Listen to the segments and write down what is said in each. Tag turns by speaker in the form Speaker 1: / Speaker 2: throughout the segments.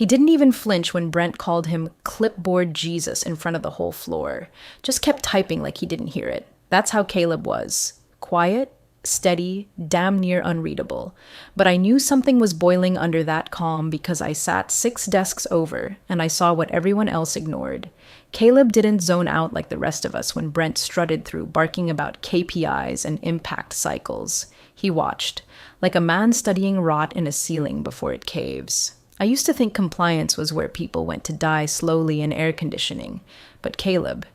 Speaker 1: He didn't even flinch when Brent called him clipboard Jesus in front of the whole floor. Just kept typing like he didn't hear it. That's how Caleb was. Quiet, steady, damn near unreadable. But I knew something was boiling under that calm because I sat 6 desks over and I saw what everyone else ignored. Caleb didn't zone out like the rest of us when Brent strutted through barking about KPIs and impact cycles. He watched, like a man studying rot in a ceiling before it caves. I used to think compliance was where people went to die slowly in air conditioning, but Caleb,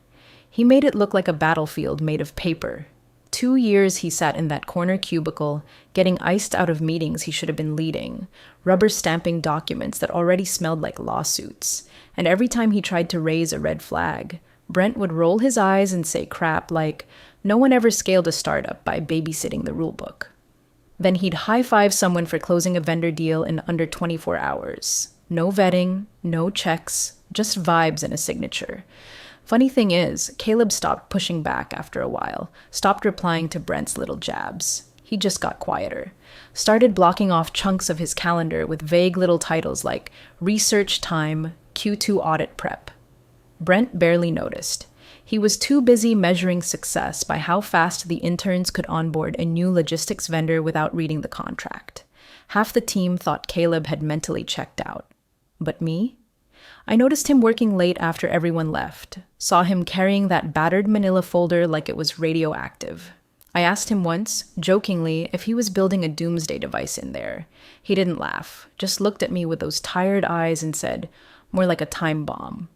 Speaker 1: he made it look like a battlefield made of paper. 2 years he sat in that corner cubicle, getting iced out of meetings he should have been leading, rubber stamping documents that already smelled like lawsuits. And every time he tried to raise a red flag, Brent would roll his eyes and say crap like, "No one ever scaled a startup by babysitting the rulebook." Then he'd high-five someone for closing a vendor deal in under 24 hours. No vetting, no checks, just vibes and a signature. Funny thing is, Caleb stopped pushing back after a while, stopped replying to Brent's little jabs. He just got quieter. Started blocking off chunks of his calendar with vague little titles like Research Time, Q2 Audit Prep. Brent barely noticed. He was too busy measuring success by how fast the interns could onboard a new logistics vendor without reading the contract. Half the team thought Caleb had mentally checked out. But me? I noticed him working late after everyone left, saw him carrying that battered manila folder like it was radioactive. I asked him once, jokingly, if he was building a doomsday device in there. He didn't laugh, just looked at me with those tired eyes and said, more like a time bomb.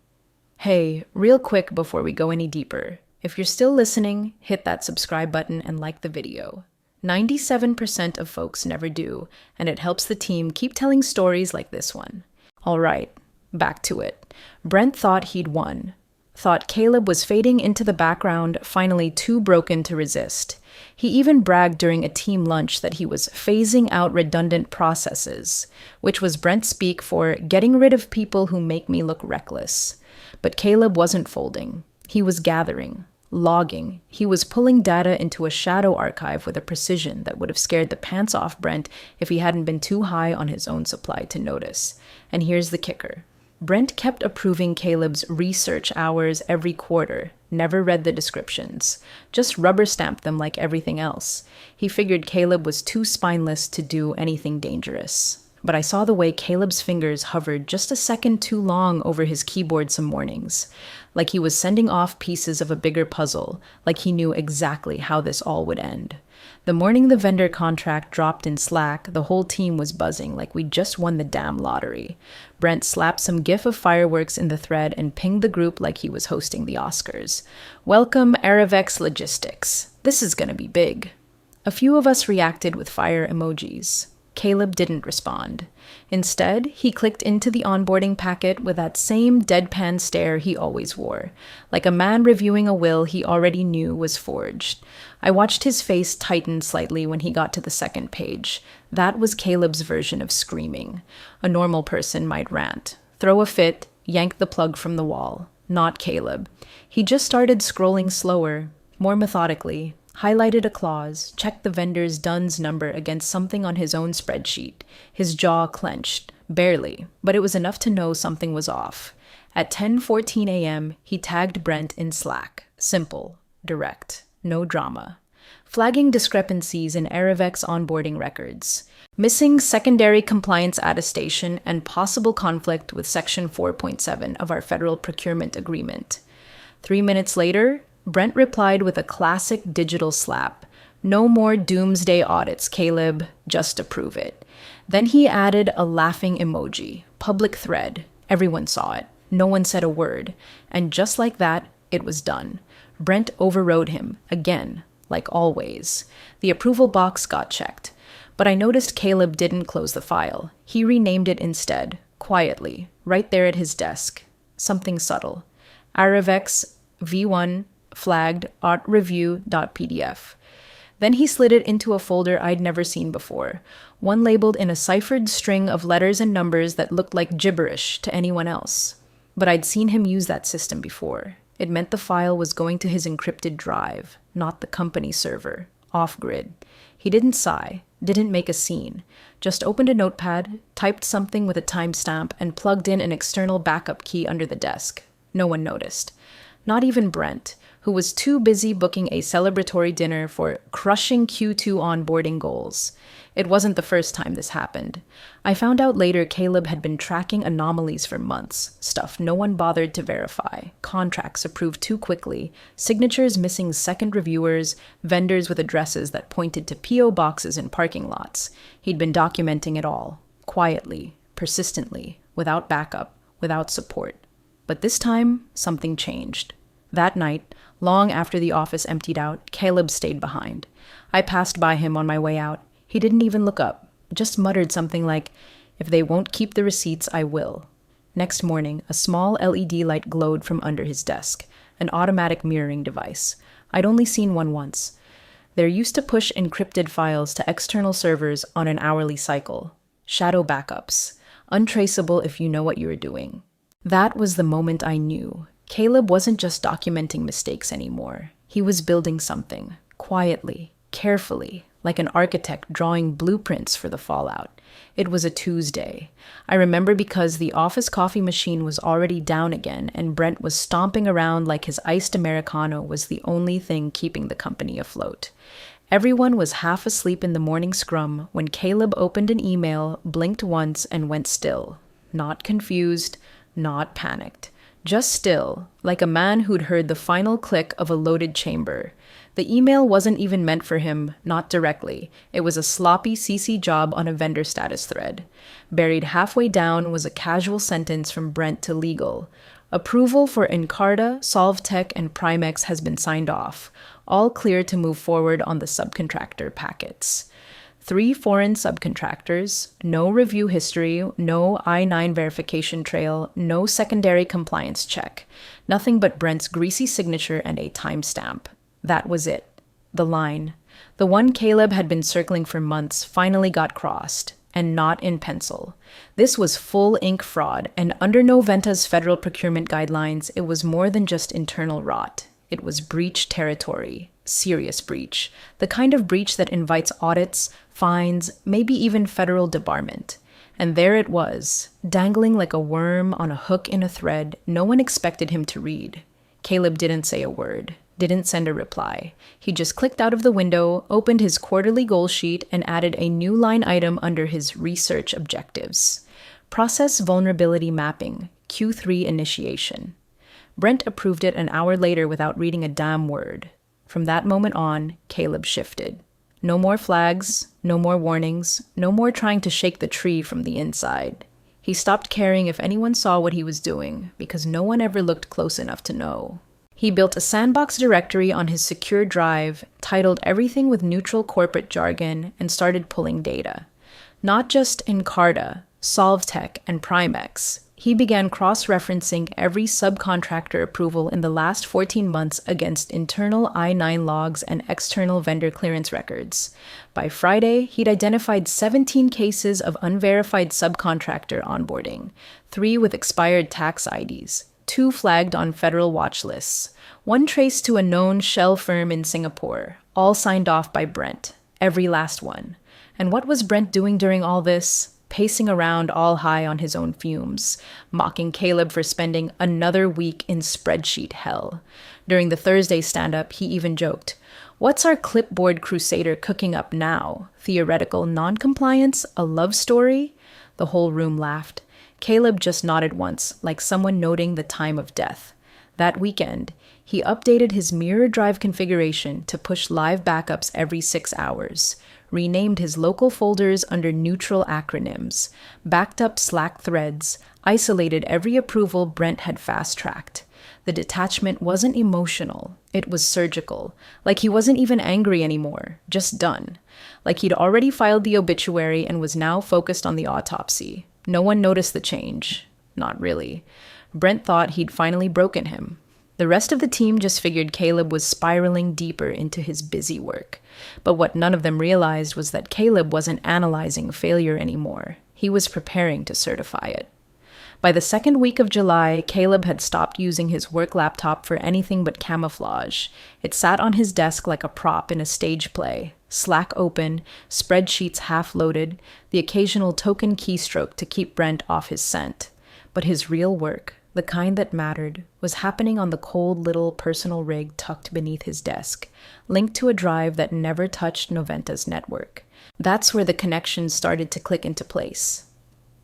Speaker 1: Hey, real quick before we go any deeper, if you're still listening, hit that subscribe button and like the video. 97% of folks never do, and it helps the team keep telling stories like this one. All right, back to it. Brent thought he'd won. Thought Caleb was fading into the background, finally too broken to resist. He even bragged during a team lunch that he was phasing out redundant processes, which was Brent speak for getting rid of people who make me look reckless. But Caleb wasn't folding. He was gathering, logging. He was pulling data into a shadow archive with a precision that would have scared the pants off Brent if he hadn't been too high on his own supply to notice. And here's the kicker. Brent kept approving Caleb's research hours every quarter, never read the descriptions, just rubber stamped them like everything else. He figured Caleb was too spineless to do anything dangerous. But I saw the way Caleb's fingers hovered just a second too long over his keyboard some mornings, like he was sending off pieces of a bigger puzzle, like he knew exactly how this all would end. The morning the vendor contract dropped in Slack, the whole team was buzzing like we'd just won the damn lottery. Brent slapped some gif of fireworks in the thread and pinged the group like he was hosting the Oscars. Welcome, Aravex Logistics. This is gonna be big. A few of us reacted with fire emojis. Caleb didn't respond. Instead, he clicked into the onboarding packet with that same deadpan stare he always wore, like a man reviewing a will he already knew was forged. I watched his face tighten slightly when he got to the second page. That was Caleb's version of screaming. A normal person might rant, throw a fit, yank the plug from the wall. Not Caleb. He just started scrolling slower, more methodically, highlighted a clause, checked the vendor's DUNS number against something on his own spreadsheet. His jaw clenched, barely, but it was enough to know something was off. At 10:14 a.m., he tagged Brent in Slack. Simple, direct, no drama. Flagging discrepancies in Aravex onboarding records. Missing secondary compliance attestation and possible conflict with Section 4.7 of our Federal Procurement Agreement. 3 minutes later, Brent replied with a classic digital slap. No more doomsday audits, Caleb. Just approve it. Then he added a laughing emoji. Public thread. Everyone saw it. No one said a word. And just like that, it was done. Brent overrode him, again, like always. The approval box got checked. But I noticed Caleb didn't close the file. He renamed it instead, quietly, right there at his desk. Something subtle. Aravex V1 flagged artreview.pdf. Then he slid it into a folder I'd never seen before, one labeled in a ciphered string of letters and numbers that looked like gibberish to anyone else. But I'd seen him use that system before. It meant the file was going to his encrypted drive, not the company server, off-grid. He didn't sigh, Didn't make a scene. Just opened a notepad, typed something with a timestamp, and plugged in an external backup key under the desk. No one noticed. Not even Brent, who was too busy booking a celebratory dinner for crushing Q2 onboarding goals. It wasn't the first time this happened. I found out later Caleb had been tracking anomalies for months, stuff no one bothered to verify, contracts approved too quickly, signatures missing second reviewers, vendors with addresses that pointed to P.O. boxes in parking lots. He'd been documenting it all, quietly, persistently, without backup, without support. But this time, something changed. That night, long after the office emptied out, Caleb stayed behind. I passed by him on my way out. He didn't even look up, just muttered something like, "If they won't keep the receipts, I will." Next morning, a small LED light glowed from under his desk, an automatic mirroring device. I'd only seen one once. They're used to push encrypted files to external servers on an hourly cycle. Shadow backups. Untraceable if you know what you were doing. That was the moment I knew. Caleb wasn't just documenting mistakes anymore. He was building something, quietly, carefully, like an architect drawing blueprints for the fallout. It was a Tuesday. I remember because the office coffee machine was already down again and Brent was stomping around like his iced Americano was the only thing keeping the company afloat. Everyone was half asleep in the morning scrum when Caleb opened an email, blinked once, and went still. Not confused, not panicked. Just still, like a man who'd heard the final click of a loaded chamber. The email wasn't even meant for him, not directly. It was a sloppy CC job on a vendor status thread. Buried halfway down was a casual sentence from Brent to legal. Approval for Encarta, Solvtech, and Primex has been signed off. All clear to move forward on the subcontractor packets. 3 foreign subcontractors, no review history, no I-9 verification trail, no secondary compliance check. Nothing but Brent's greasy signature and a timestamp. That was it. The line. The one Caleb had been circling for months finally got crossed, and not in pencil. This was full ink fraud, and under Noventa's federal procurement guidelines, it was more than just internal rot. It was breach territory. Serious breach. The kind of breach that invites audits, fines, maybe even federal debarment. And there it was, dangling like a worm on a hook in a thread no one expected him to read. Caleb didn't say a word, didn't send a reply. He just clicked out of the window, opened his quarterly goal sheet, and added a new line item under his research objectives. Process vulnerability mapping, Q3 initiation. Brent approved it an hour later without reading a damn word. From that moment on, Caleb shifted. No more flags, no more warnings, no more trying to shake the tree from the inside. He stopped caring if anyone saw what he was doing, because no one ever looked close enough to know. He built a sandbox directory on his secure drive, titled everything with neutral corporate jargon, and started pulling data. Not just Encarta, Solvtech, and Primex. He began cross-referencing every subcontractor approval in the last 14 months against internal I-9 logs and external vendor clearance records. By Friday, he'd identified 17 cases of unverified subcontractor onboarding, 3 with expired tax IDs, 2 flagged on federal watch lists, 1 traced to a known shell firm in Singapore, all signed off by Brent, every last one. And what was Brent doing during all this? Pacing around all high on his own fumes, mocking Caleb for spending another week in spreadsheet hell. During the Thursday stand-up, he even joked, "What's our clipboard crusader cooking up now? Theoretical non-compliance? A love story?" The whole room laughed. Caleb just nodded once, like someone noting the time of death. That weekend, he updated his mirror drive configuration to push live backups every 6 hours, renamed his local folders under neutral acronyms, backed up Slack threads, isolated every approval Brent had fast-tracked. The detachment wasn't emotional, it was surgical, like he wasn't even angry anymore, just done. Like he'd already filed the obituary and was now focused on the autopsy. No one noticed the change. Not really. Brent thought he'd finally broken him. The rest of the team just figured Caleb was spiraling deeper into his busy work. But what none of them realized was that Caleb wasn't analyzing failure anymore. He was preparing to certify it. By the second week of July, Caleb had stopped using his work laptop for anything but camouflage. It sat on his desk like a prop in a stage play. Slack open, spreadsheets half loaded, the occasional token keystroke to keep Brent off his scent. But his real work, the kind that mattered, was happening on the cold little personal rig tucked beneath his desk, linked to a drive that never touched Noventa's network. That's where the connections started to click into place.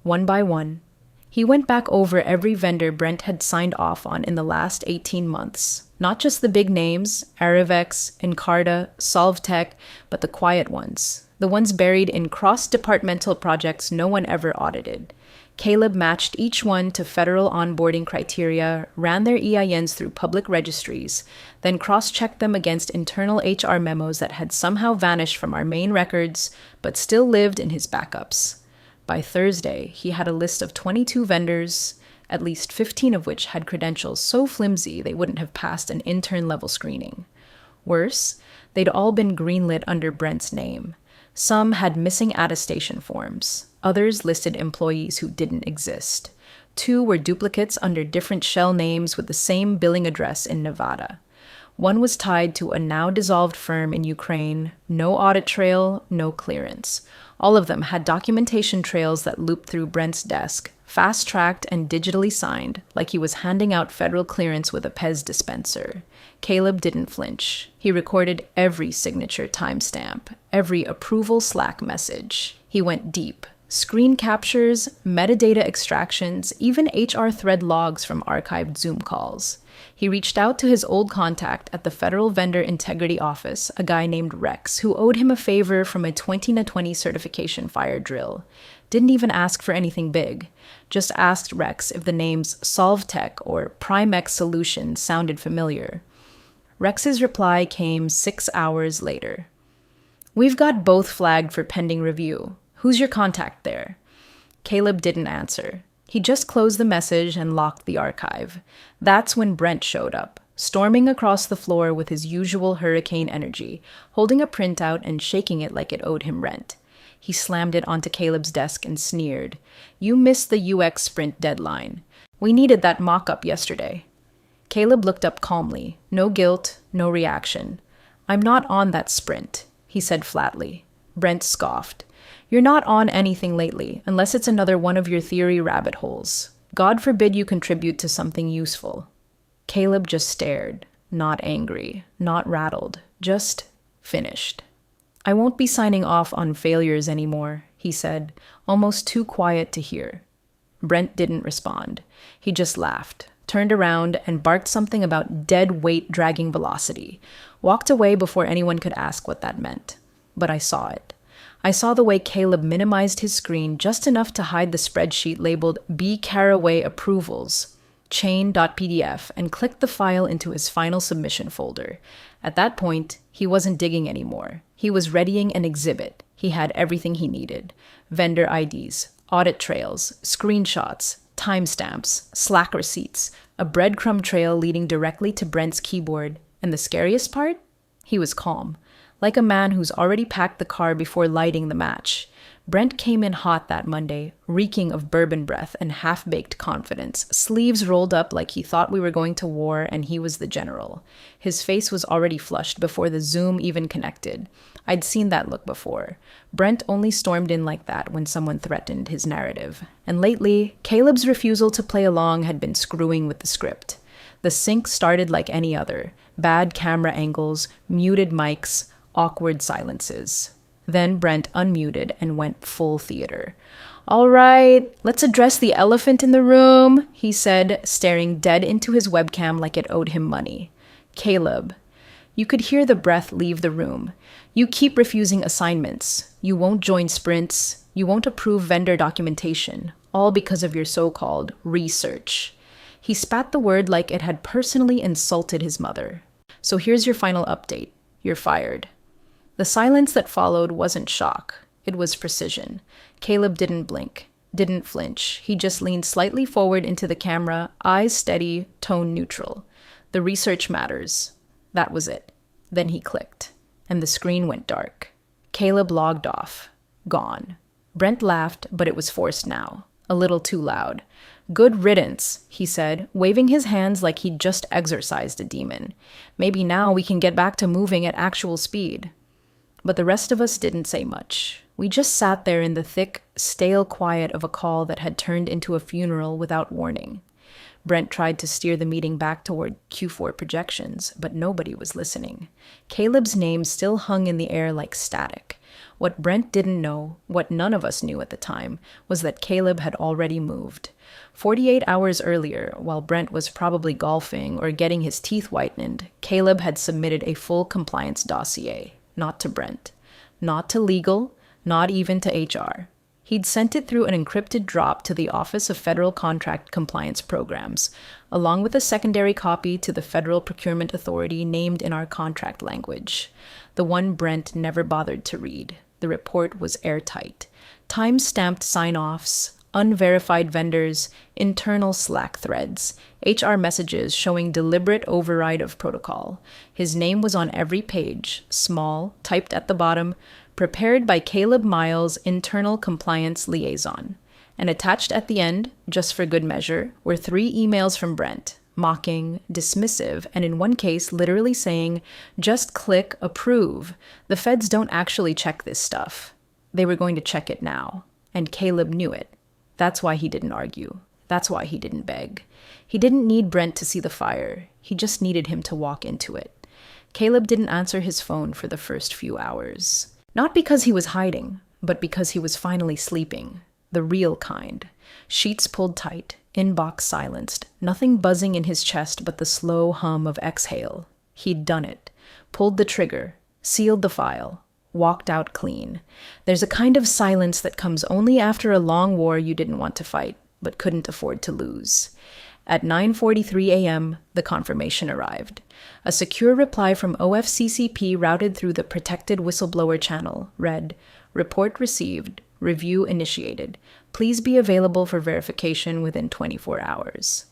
Speaker 1: One by one, he went back over every vendor Brent had signed off on in the last 18 months. Not just the big names, Arrivex, Encarta, Solvtech, but the quiet ones. The ones buried in cross-departmental projects no one ever audited. Caleb matched each one to federal onboarding criteria, ran their EINs through public registries, then cross-checked them against internal HR memos that had somehow vanished from our main records, but still lived in his backups. By Thursday, he had a list of 22 vendors, at least 15 of which had credentials so flimsy they wouldn't have passed an intern-level screening. Worse, they'd all been greenlit under Brent's name. Some had missing attestation forms. Others listed employees who didn't exist. 2 were duplicates under different shell names with the same billing address in Nevada. One was tied to a now-dissolved firm in Ukraine. No audit trail, no clearance. All of them had documentation trails that looped through Brent's desk, fast-tracked and digitally signed, like he was handing out federal clearance with a Pez dispenser. Caleb didn't flinch. He recorded every signature timestamp, every approval Slack message. He went deep. Screen captures, metadata extractions, even HR thread logs from archived Zoom calls. He reached out to his old contact at the Federal Vendor Integrity Office, a guy named Rex, who owed him a favor from a 2020 certification fire drill. Didn't even ask for anything big. Just asked Rex if the names Solvtech or Primex Solutions sounded familiar. Rex's reply came 6 hours later. "We've got both flagged for pending review. Who's your contact there?" Caleb didn't answer. He just closed the message and locked the archive. That's when Brent showed up, storming across the floor with his usual hurricane energy, holding a printout and shaking it like it owed him rent. He slammed it onto Caleb's desk and sneered. "You missed the UX sprint deadline. We needed that mock-up yesterday." Caleb looked up calmly. No guilt, no reaction. "I'm not on that sprint," he said flatly. Brent scoffed. "You're not on anything lately, unless it's another one of your theory rabbit holes. God forbid you contribute to something useful." Caleb just stared, not angry, not rattled, just finished. "I won't be signing off on failures anymore," he said, almost too quiet to hear. Brent didn't respond. He just laughed, turned around and barked something about dead weight dragging velocity, walked away before anyone could ask what that meant. But I saw it. I saw the way Caleb minimized his screen just enough to hide the spreadsheet labeled B. Caraway Approvals, chain.pdf, and clicked the file into his final submission folder. At that point, he wasn't digging anymore. He was readying an exhibit. He had everything he needed. Vendor IDs, audit trails, screenshots, timestamps, Slack receipts, a breadcrumb trail leading directly to Brent's keyboard. And the scariest part? He was calm. Like a man who's already packed the car before lighting the match. Brent came in hot that Monday, reeking of bourbon breath and half-baked confidence, sleeves rolled up like he thought we were going to war and he was the general. His face was already flushed before the Zoom even connected. I'd seen that look before. Brent only stormed in like that when someone threatened his narrative. And lately, Caleb's refusal to play along had been screwing with the script. The sync started like any other. Bad camera angles, muted mics, awkward silences. Then Brent unmuted and went full theater. "All right, let's address the elephant in the room," he said, staring dead into his webcam like it owed him money. "Caleb." You could hear the breath leave the room. "You keep refusing assignments. You won't join sprints. You won't approve vendor documentation, all because of your so-called research." He spat the word like it had personally insulted his mother. "So here's your final update. You're fired." The silence that followed wasn't shock. It was precision. Caleb didn't blink, didn't flinch. He just leaned slightly forward into the camera, eyes steady, tone neutral. "The research matters." That was it. Then he clicked, and the screen went dark. Caleb logged off. Gone. Brent laughed, but it was forced now. A little too loud. "Good riddance," he said, waving his hands like he'd just exorcised a demon. "Maybe now we can get back to moving at actual speed." But the rest of us didn't say much. We just sat there in the thick, stale quiet of a call that had turned into a funeral without warning. Brent tried to steer the meeting back toward Q4 projections, but nobody was listening. Caleb's name still hung in the air like static. What Brent didn't know, what none of us knew at the time, was that Caleb had already moved. 48 hours earlier, while Brent was probably golfing or getting his teeth whitened, Caleb had submitted a full compliance dossier. Not to Brent. Not to legal, not even to HR. He'd sent it through an encrypted drop to the Office of Federal Contract Compliance Programs, along with a secondary copy to the Federal Procurement Authority named in our contract language. The one Brent never bothered to read. The report was airtight. Time-stamped sign-offs, unverified vendors, internal Slack threads, HR messages showing deliberate override of protocol. His name was on every page, small, typed at the bottom, prepared by Caleb Miles, internal compliance liaison. And attached at the end, just for good measure, were 3 emails from Brent, mocking, dismissive, and in one case literally saying, "Just click approve. The feds don't actually check this stuff." They were going to check it now, and Caleb knew it. That's why he didn't argue. That's why he didn't beg. He didn't need Brent to see the fire. He just needed him to walk into it. Caleb didn't answer his phone for the first few hours. Not because he was hiding, but because he was finally sleeping. The real kind. Sheets pulled tight, inbox silenced, nothing buzzing in his chest but the slow hum of exhale. He'd done it. Pulled the trigger. Sealed the file. Walked out clean. There's a kind of silence that comes only after a long war you didn't want to fight, but couldn't afford to lose. At 9:43 a.m., the confirmation arrived. A secure reply from OFCCP routed through the protected whistleblower channel read, "Report received. Review initiated. Please be available for verification within 24 hours."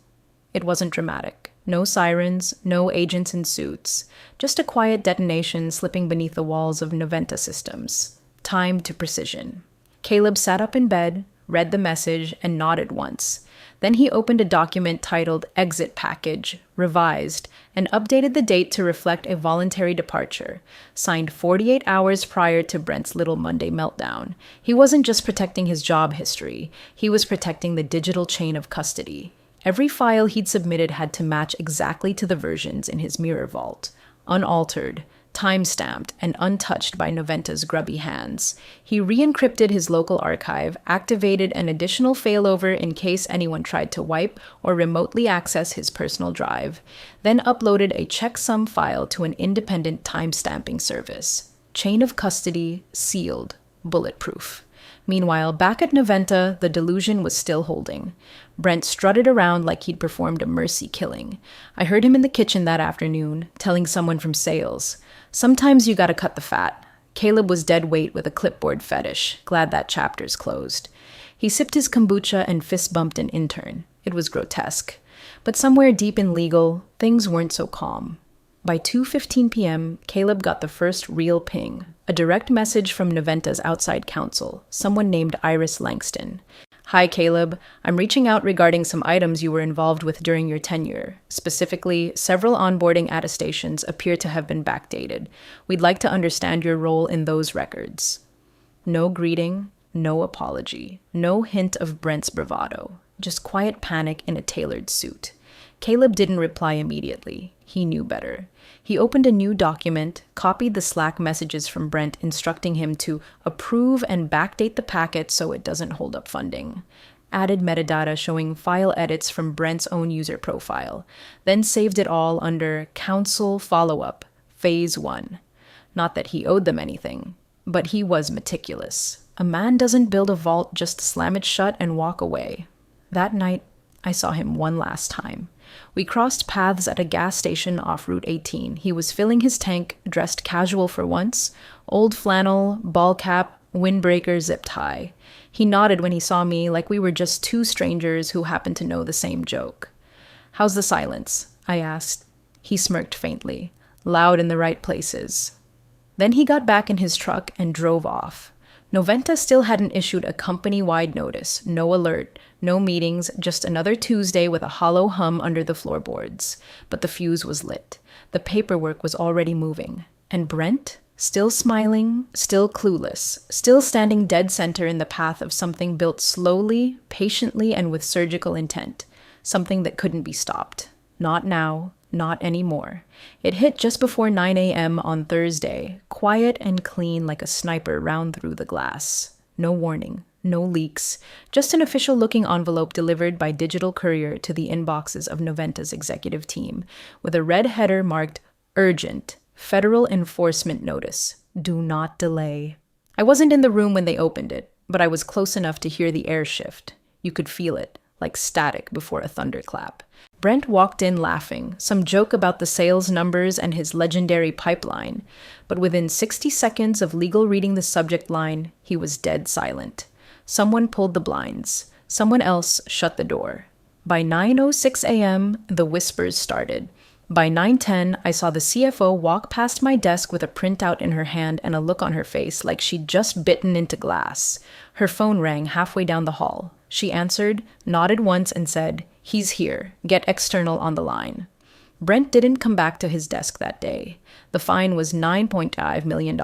Speaker 1: It wasn't dramatic. No sirens, no agents in suits. Just a quiet detonation slipping beneath the walls of Noventa systems. Time to precision. Caleb sat up in bed, read the message, and nodded once. Then he opened a document titled Exit Package, Revised, and updated the date to reflect a voluntary departure, signed 48 hours prior to Brent's Little Monday meltdown. He wasn't just protecting his job history, he was protecting the digital chain of custody. Every file he'd submitted had to match exactly to the versions in his mirror vault, unaltered, time-stamped, and untouched by Noventa's grubby hands. He re-encrypted his local archive, activated an additional failover in case anyone tried to wipe or remotely access his personal drive, then uploaded a checksum file to an independent time-stamping service. Chain of custody, sealed, bulletproof. Meanwhile, back at Noventa, the delusion was still holding. Brent strutted around like he'd performed a mercy killing. I heard him in the kitchen that afternoon, telling someone from sales, "Sometimes you gotta cut the fat." Caleb was dead weight with a clipboard fetish, glad that chapter's closed. He sipped his kombucha and fist-bumped an intern. It was grotesque. But somewhere deep in legal, things weren't so calm. By 2:15 p.m., Caleb got the first real ping, a direct message from Noventa's outside counsel, someone named Iris Langston. "Hi, Caleb. I'm reaching out regarding some items you were involved with during your tenure. Specifically, several onboarding attestations appear to have been backdated. We'd like to understand your role in those records." No greeting, no apology, no hint of Brent's bravado, just quiet panic in a tailored suit. Caleb didn't reply immediately. He knew better. He opened a new document, copied the Slack messages from Brent instructing him to approve and backdate the packet so it doesn't hold up funding. Added metadata showing file edits from Brent's own user profile, then saved it all under Counsel Follow-Up, Phase 1. Not that he owed them anything, but he was meticulous. A man doesn't build a vault just to slam it shut and walk away. That night, I saw him one last time. We crossed paths at a gas station off Route 18. He was filling his tank, dressed casual for once, old flannel, ball cap, windbreaker zipped high. He nodded when he saw me like we were just two strangers who happened to know the same joke. "How's the silence?" I asked. He smirked faintly, loud in the right places. Then he got back in his truck and drove off. Noventa still hadn't issued a company-wide notice, no alert, no meetings, just another Tuesday with a hollow hum under the floorboards. But the fuse was lit. The paperwork was already moving. And Brent? Still smiling, still clueless, still standing dead center in the path of something built slowly, patiently, and with surgical intent. Something that couldn't be stopped. Not now, not anymore. It hit just before 9 a.m. on Thursday, quiet and clean like a sniper round through the glass. No warning, no leaks, just an official-looking envelope delivered by digital courier to the inboxes of Noventa's executive team, with a red header marked Urgent, Federal Enforcement Notice. Do not delay. I wasn't in the room when they opened it, but I was close enough to hear the air shift. You could feel it, like static before a thunderclap. Brent walked in laughing, some joke about the sales numbers and his legendary pipeline, but within 60 seconds of legal reading the subject line, he was dead silent. Someone pulled the blinds. Someone else shut the door. By 9:06 a.m., the whispers started. By 9:10, I saw the CFO walk past my desk with a printout in her hand and a look on her face like she'd just bitten into glass. Her phone rang halfway down the hall. She answered, nodded once, and said, "He's here. Get external on the line." Brent didn't come back to his desk that day. The fine was $9.5 million,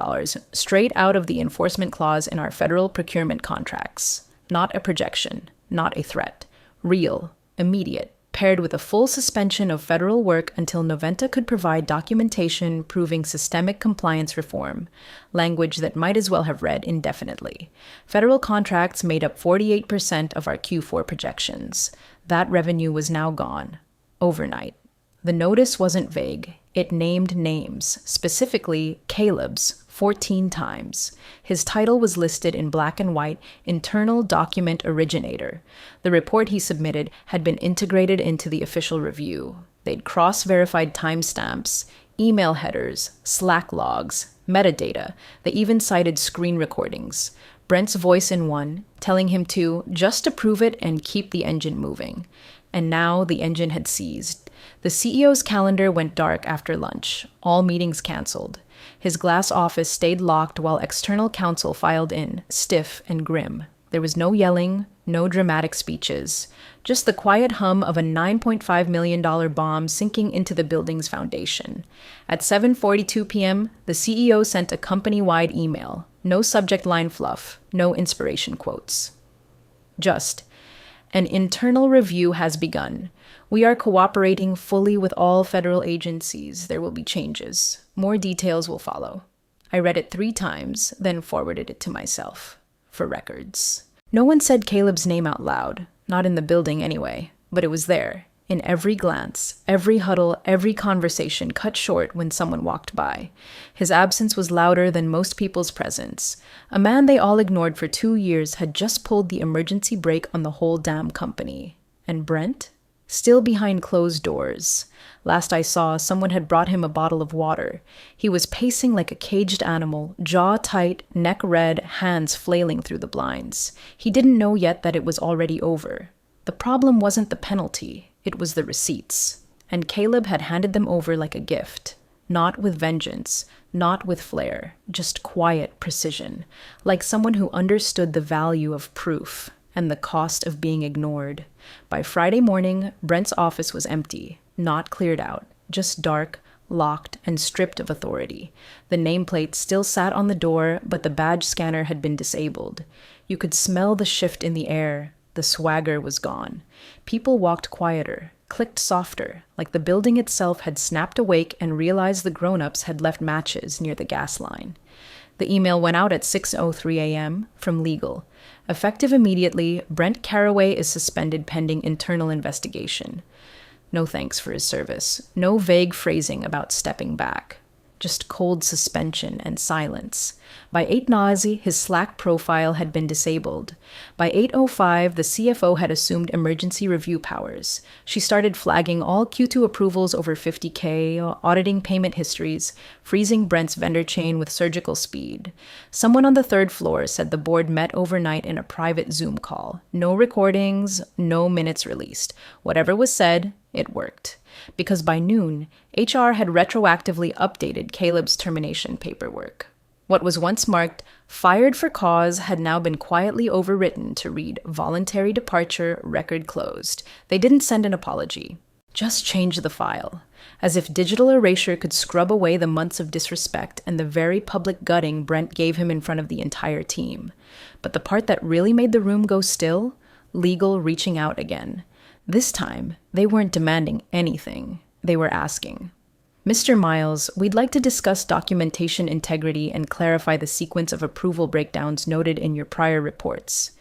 Speaker 1: straight out of the enforcement clause in our federal procurement contracts. Not a projection, not a threat. Real, immediate, paired with a full suspension of federal work until Noventa could provide documentation proving systemic compliance reform, language that might as well have read indefinitely. Federal contracts made up 48% of our Q4 projections. That revenue was now gone. Overnight. The notice wasn't vague. It named names, specifically Caleb's, 14 times. His title was listed in black and white, Internal Document Originator. The report he submitted had been integrated into the official review. They'd cross-verified timestamps, email headers, Slack logs, metadata. They even cited screen recordings. Brent's voice in one, telling him to just approve it and keep the engine moving. And now the engine had seized. The CEO's calendar went dark after lunch, all meetings canceled. His glass office stayed locked while external counsel filed in, stiff and grim. There was no yelling, no dramatic speeches, just the quiet hum of a $9.5 million bomb sinking into the building's foundation. At 7:42 p.m., the CEO sent a company-wide email. No subject line fluff, no inspiration quotes. Just, an internal review has begun. We are cooperating fully with all federal agencies. There will be changes. More details will follow. I read it 3 times, then forwarded it to myself. For records. No one said Caleb's name out loud. Not in the building anyway. But it was there. In every glance, every huddle, every conversation cut short when someone walked by. His absence was louder than most people's presence. A man they all ignored for 2 years had just pulled the emergency brake on the whole damn company. And Brent? Still behind closed doors. Last I saw, someone had brought him a bottle of water. He was pacing like a caged animal, jaw tight, neck red, hands flailing through the blinds. He didn't know yet that it was already over. The problem wasn't the penalty, it was the receipts. And Caleb had handed them over like a gift. Not with vengeance, not with flair, just quiet precision, like someone who understood the value of proof and the cost of being ignored. By Friday morning, Brent's office was empty, not cleared out, just dark, locked, and stripped of authority. The nameplate still sat on the door, but the badge scanner had been disabled. You could smell the shift in the air. The swagger was gone. People walked quieter, clicked softer, like the building itself had snapped awake and realized the grown-ups had left matches near the gas line. The email went out at 6:03 a.m. from legal. Effective immediately, Brent Carraway is suspended pending internal investigation. No thanks for his service. No vague phrasing about stepping back. Just cold suspension and silence. By 8:00, his Slack profile had been disabled. By 8:05, the CFO had assumed emergency review powers. She started flagging all Q2 approvals over $50K, auditing payment histories, freezing Brent's vendor chain with surgical speed. Someone on the 3rd floor said the board met overnight in a private Zoom call. No recordings, no minutes released. Whatever was said, it worked. Because by noon, HR had retroactively updated Caleb's termination paperwork. What was once marked "fired for cause" had now been quietly overwritten to read "voluntary departure, record closed." They didn't send an apology. Just change the file. As if digital erasure could scrub away the months of disrespect and the very public gutting Brent gave him in front of the entire team. But the part that really made the room go still? Legal reaching out again. This time, they weren't demanding anything. They were asking, Mr. Miles, we'd like to discuss documentation integrity and clarify the sequence of approval breakdowns noted in your prior reports.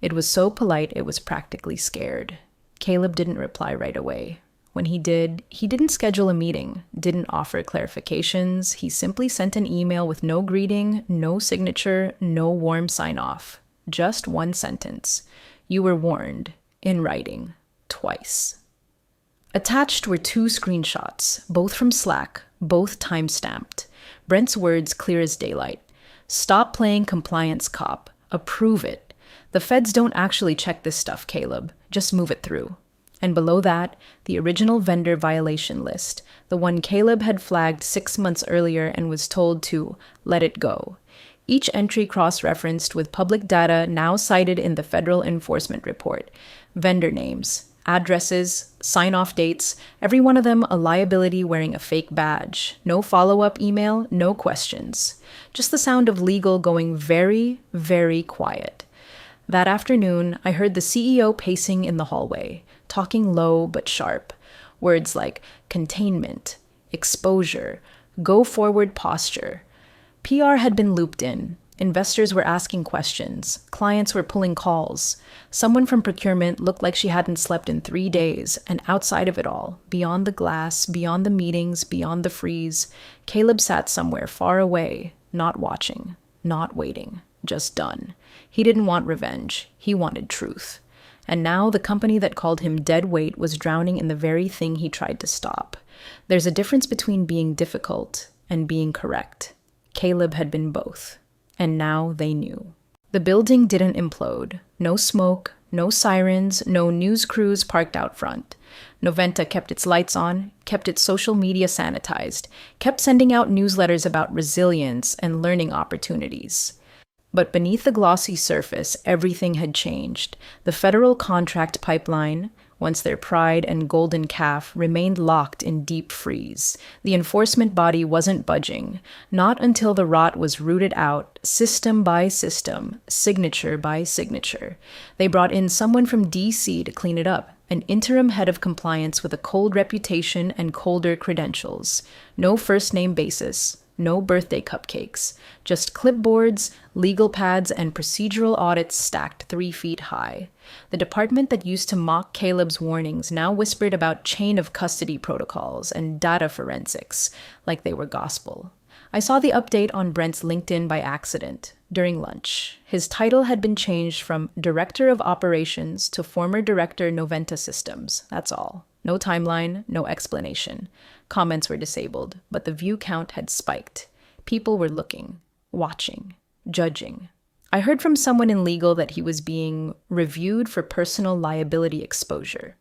Speaker 1: It was so polite it was practically scared. Caleb didn't reply right away. When he did, he didn't schedule a meeting, didn't offer clarifications. He simply sent an email with no greeting, no signature, no warm sign-off. Just one sentence. You were warned, in writing, twice. Attached were 2 screenshots, both from Slack, both time-stamped. Brent's words clear as daylight. Stop playing compliance cop. Approve it. The feds don't actually check this stuff, Caleb. Just move it through. And below that, the original vendor violation list, the one Caleb had flagged 6 months earlier and was told to let it go. Each entry cross-referenced with public data now cited in the Federal Enforcement Report. Vendor names, addresses, sign-off dates, every one of them a liability wearing a fake badge. No follow-up email, no questions. Just the sound of legal going very, very quiet. That afternoon, I heard the CEO pacing in the hallway, talking low but sharp. Words like containment, exposure, go-forward posture. PR had been looped in. Investors were asking questions. Clients were pulling calls. Someone from procurement looked like she hadn't slept in 3 days, and outside of it all, beyond the glass, beyond the meetings, beyond the freeze, Caleb sat somewhere far away, not watching, not waiting, just done. He didn't want revenge. He wanted truth. And now the company that called him dead weight was drowning in the very thing he tried to stop. There's a difference between being difficult and being correct. Caleb had been both. And now they knew. The building didn't implode. No smoke, no sirens, no news crews parked out front. Noventa kept its lights on, kept its social media sanitized, kept sending out newsletters about resilience and learning opportunities. But beneath the glossy surface, everything had changed. The federal contract pipeline, once their pride and golden calf, remained locked in deep freeze. The enforcement body wasn't budging, not until the rot was rooted out, system by system, signature by signature. They brought in someone from D.C. to clean it up, an interim head of compliance with a cold reputation and colder credentials. No first-name basis. No birthday cupcakes, just clipboards, legal pads, and procedural audits stacked 3 feet high. The department that used to mock Caleb's warnings now whispered about chain of custody protocols and data forensics, like they were gospel. I saw the update on Brent's LinkedIn by accident, during lunch. His title had been changed from Director of Operations to Former Director Noventa Systems, that's all. No timeline, no explanation. Comments were disabled, but the view count had spiked. People were looking, watching, judging. I heard from someone in legal that he was being reviewed for personal liability exposure.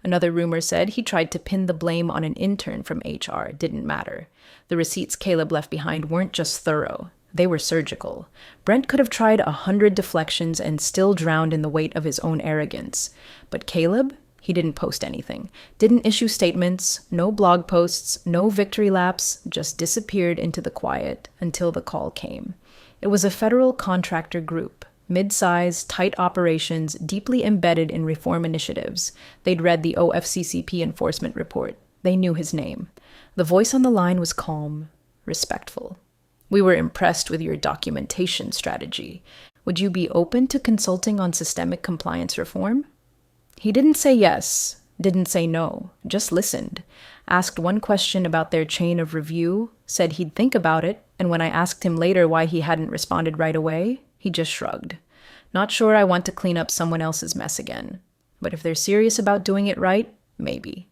Speaker 1: Another rumor said he tried to pin the blame on an intern from HR. Didn't matter. The receipts Caleb left behind weren't just thorough. They were surgical. Brent could have tried 100 deflections and still drowned in the weight of his own arrogance. But Caleb? He didn't post anything, didn't issue statements, no blog posts, no victory laps, just disappeared into the quiet until the call came. It was a federal contractor group, mid-size, tight operations, deeply embedded in reform initiatives. They'd read the OFCCP enforcement report. They knew his name. The voice on the line was calm, respectful. We were impressed with your documentation strategy. Would you be open to consulting on systemic compliance reform? He didn't say yes, didn't say no, just listened. Asked one question about their chain of review, said he'd think about it, and when I asked him later why he hadn't responded right away, he just shrugged. Not sure I want to clean up someone else's mess again. But if they're serious about doing it right, maybe.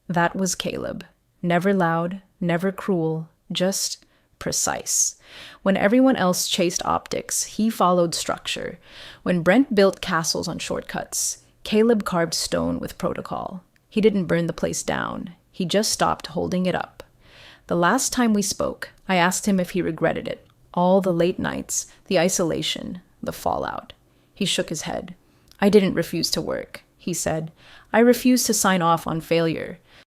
Speaker 1: That was Caleb. Never loud, never cruel, just precise. When everyone else chased optics, he followed structure. When Brent built castles on shortcuts, Caleb carved stone with protocol. He didn't burn the place down. He just stopped holding it up. The last time we spoke, I asked him if he regretted it. All the late nights, the isolation, the fallout. He shook his head. I didn't refuse to work. He said, I refuse to sign off on failure.